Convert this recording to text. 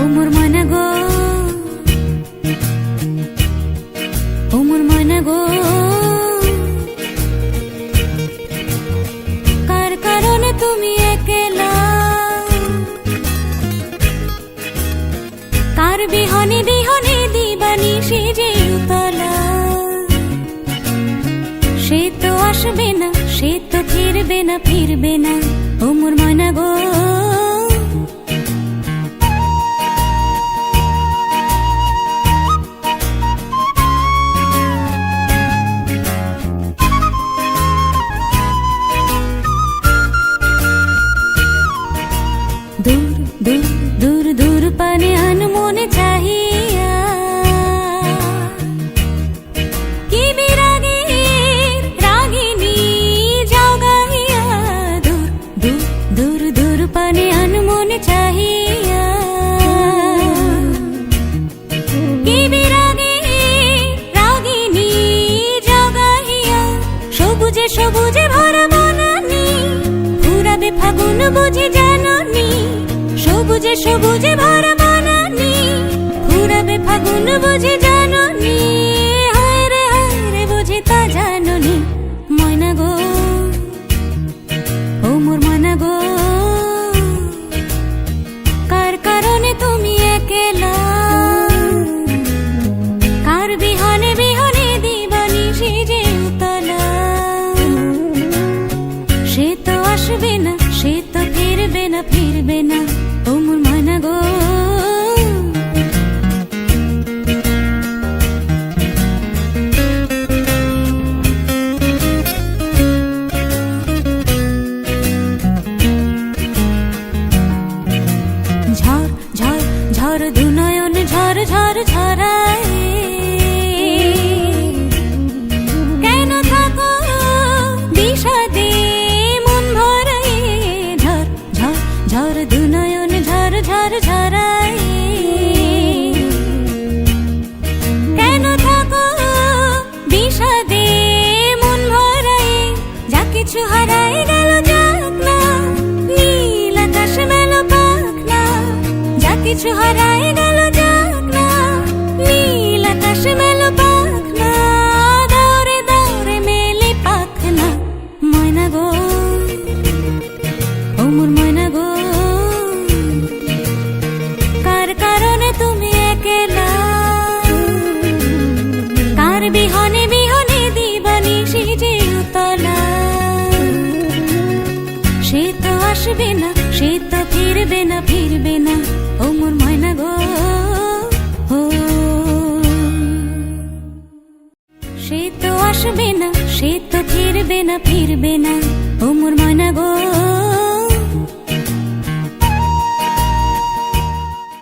ও মোর ময়না গো, ও মোর ময়না গো, কার কারণে তুমি একলা, কার বিহনে বিহনে দিবানিশি যে উতলা। সে তো আসবে না, সে তো ফিরবে না, ফিরবে না, ও মোর ময়না গো। দূর দূর দূর দূর পানে আনমনে চাহিয়া, কি বিরাগের রাগিনী যাও গাহিয়া। দূর দূর দূর দূর পানে আনমনে চাহিয়া, কি বিরাগের রাগিনী যাও গাহিয়া। সবুজে সবুজে ভরা বনানী, ফুরাবে ফাগুন বুঝি জাননি। সবুজে সবুজে ভরা বনানী, ফুরাবে ফাগুন বুঝি জাননি। হায় রে বুঝি তা জাননি। ময়না গো, ও মোর ময়না গো, কার কারণে তুমি একলা, কার বিহনে বিহনে দিবানিশি যে উতলা। সে তো আসবে না, সে তো ফিরবে না, ফিরবে না, ও মোর ময়না গো। ঝড় ঝড় ঝড় দুনয়ন ঝড় ঝড় ঝরায়, কেন থাকো বিষাদে মন ভরায়। ঝড় ঝড় ঝড় দুনয়ন ঝড় ঝড় ঝরায়, কেন থাকো বিষাদে মন ভরায়। যা কিছু হারায় গেল যাক না, নীল আকাশ মেল পাখ না। যা কিছু হারায় গেল যাক না, নীল আকাশ মেল পাখ না। দৌড়ে দৌড়ে মেলে পাখ না। ময়না গো, ও মোর ময়না গো, কার কারণে তুমি একলা, কার বিহনে বিহনে দিবানিশি যে উতলা। সে তো আসবে না, সে তো ফিরবে না, ফিরবে না, ও মোর ময়না গো। সে তো আসবে না, সে তো ফিরবে না, ফিরবে না, ও মোর ময়না গো।